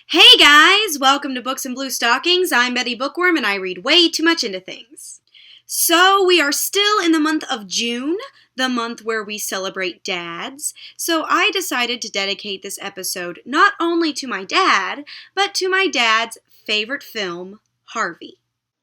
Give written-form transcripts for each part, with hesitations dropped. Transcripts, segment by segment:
Hey guys, welcome to Books and BlueStockings. I'm Betty Bookworm and I read way too much into things. So we are still in the month of June, the month where we celebrate dads. So I decided to dedicate this episode not only to my dad, but to my dad's favorite film, Harvey.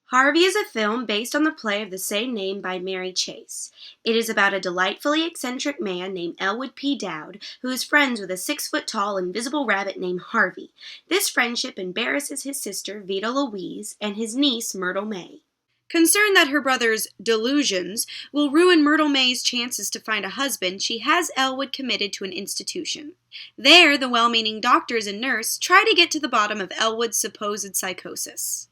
Harvey is a film based on the play of the same name by Mary Chase. It is about a delightfully eccentric man named Elwood P. Dowd who is friends with a 6-foot-tall invisible rabbit named Harvey. This friendship embarrasses his sister, Veta Louise, and his niece, Myrtle May. Concerned that her brother's delusions will ruin Myrtle May's chances to find a husband, she has Elwood committed to an institution. There, the well-meaning doctors and nurse try to get to the bottom of Elwood's supposed psychosis.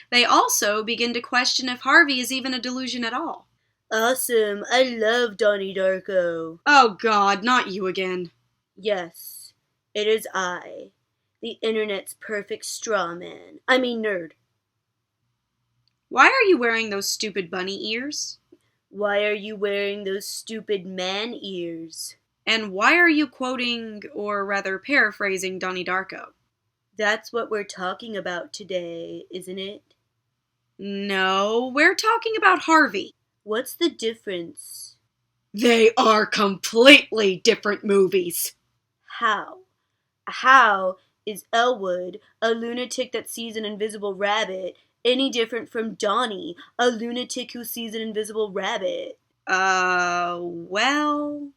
They also begin to question if Harvey is even a delusion at all. Awesome, I love Donnie Darko. Oh God, not you again. Yes, it is I, the internet's perfect straw man. I mean nerd. Why are you wearing those stupid bunny ears? Why are you wearing those stupid man ears? And why are you quoting, or rather paraphrasing, Donnie Darko? That's what we're talking about today, isn't it? No, we're talking about Harvey. What's the difference? They are completely different movies. How? How is Elwood, a lunatic that sees an invisible rabbit, any different from Donnie, a lunatic who sees an invisible rabbit? Well...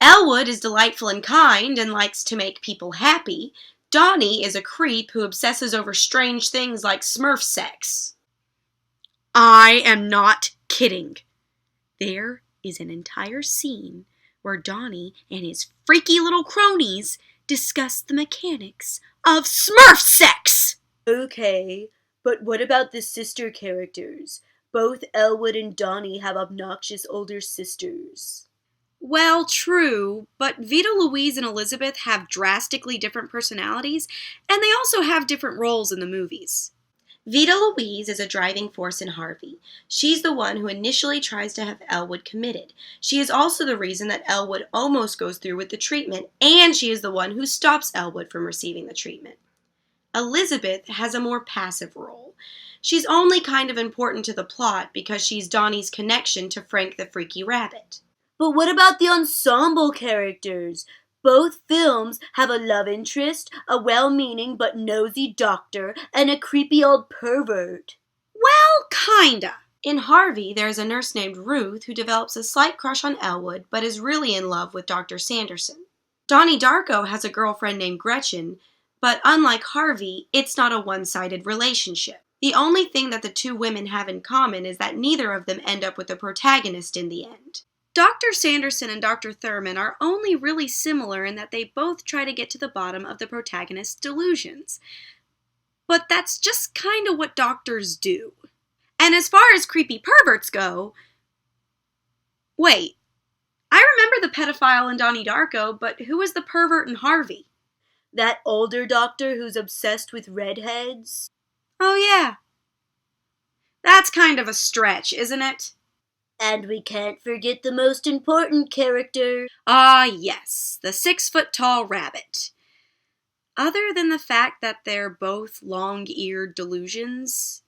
Elwood is delightful and kind and likes to make people happy. Donnie is a creep who obsesses over strange things like Smurf sex. I am not kidding. There is an entire scene where Donnie and his freaky little cronies discuss the mechanics of Smurf sex! Okay, but what about the sister characters? Both Elwood and Donnie have obnoxious older sisters. Well, true, but Veta Louise and Elizabeth have drastically different personalities, and they also have different roles in the movies. Veta Louise is a driving force in Harvey. She's the one who initially tries to have Elwood committed. She is also the reason that Elwood almost goes through with the treatment, and she is the one who stops Elwood from receiving the treatment. Elizabeth has a more passive role. She's only kind of important to the plot because she's Donnie's connection to Frank the Freaky Rabbit. But what about the ensemble characters? Both films have a love interest, a well-meaning but nosy doctor, and a creepy old pervert. Well, kinda. In Harvey, there's a nurse named Ruth who develops a slight crush on Elwood but is really in love with Dr. Sanderson. Donnie Darko has a girlfriend named Gretchen, but unlike Harvey, it's not a one-sided relationship. The only thing that the two women have in common is that neither of them end up with the protagonist in the end. Dr. Sanderson and Dr. Thurman are only really similar in that they both try to get to the bottom of the protagonist's delusions. But that's just kind of what doctors do. And as far as creepy perverts go... Wait, I remember the pedophile in Donnie Darko, but who is the pervert in Harvey? That older doctor who's obsessed with redheads? Oh yeah. That's kind of a stretch, isn't it? And we can't forget the most important character. Ah, yes, the 6-foot-tall rabbit. Other than the fact that they're both long-eared delusions,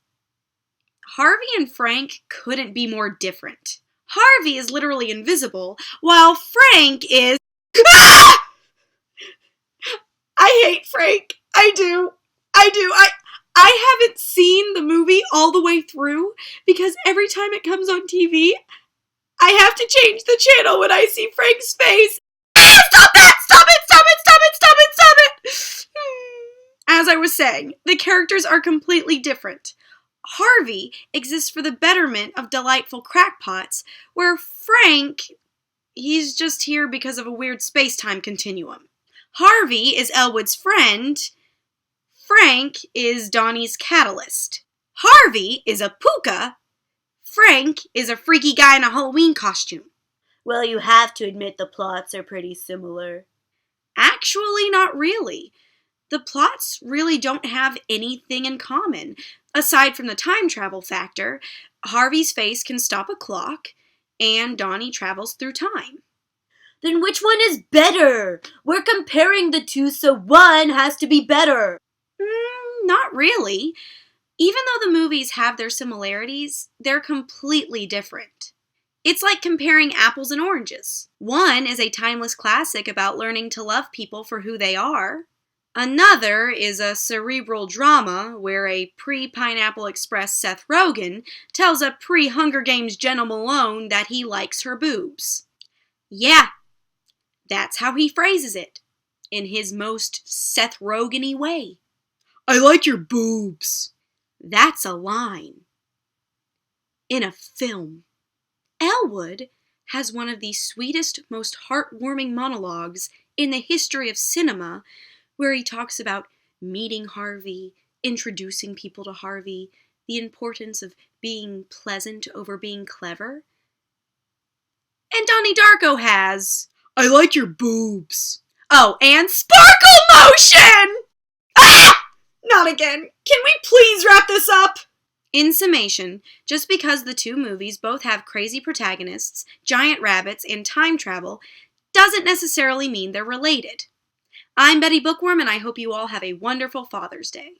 Harvey and Frank couldn't be more different. Harvey is literally invisible, while Frank is... Ah! I hate Frank. I do. I haven't seen the movie all the way through because every time it comes on TV, I have to change the channel when I see Frank's face. Ah, stop that! Stop it! Stop it! Stop it! Stop it! Stop it! As I was saying, the characters are completely different. Harvey exists for the betterment of delightful crackpots, where Frank, he's just here because of a weird space-time continuum. Harvey is Elwood's friend. Frank is Donnie's catalyst. Harvey is a puka. Frank is a freaky guy in a Halloween costume. Well, you have to admit the plots are pretty similar. Actually, not really. The plots really don't have anything in common. Aside from the time travel factor, Harvey's face can stop a clock, and Donnie travels through time. Then which one is better? We're comparing the two, so one has to be better. Not really. Even though the movies have their similarities, they're completely different. It's like comparing apples and oranges. One is a timeless classic about learning to love people for who they are. Another is a cerebral drama where a pre-Pineapple Express Seth Rogen tells a pre-Hunger Games Jenna Malone that he likes her boobs. Yeah, that's how he phrases it, in his most Seth Rogen-y way. I like your boobs. That's a line. In a film. Elwood has one of the sweetest, most heartwarming monologues in the history of cinema, where he talks about meeting Harvey, introducing people to Harvey, the importance of being pleasant over being clever. And Donnie Darko has, I like your boobs. Oh, and sparkle motion! Ah! Not again. Can we please wrap this up? In summation, just because the two movies both have crazy protagonists, giant rabbits, and time travel, doesn't necessarily mean they're related. I'm Betty Bookworm, and I hope you all have a wonderful Father's Day.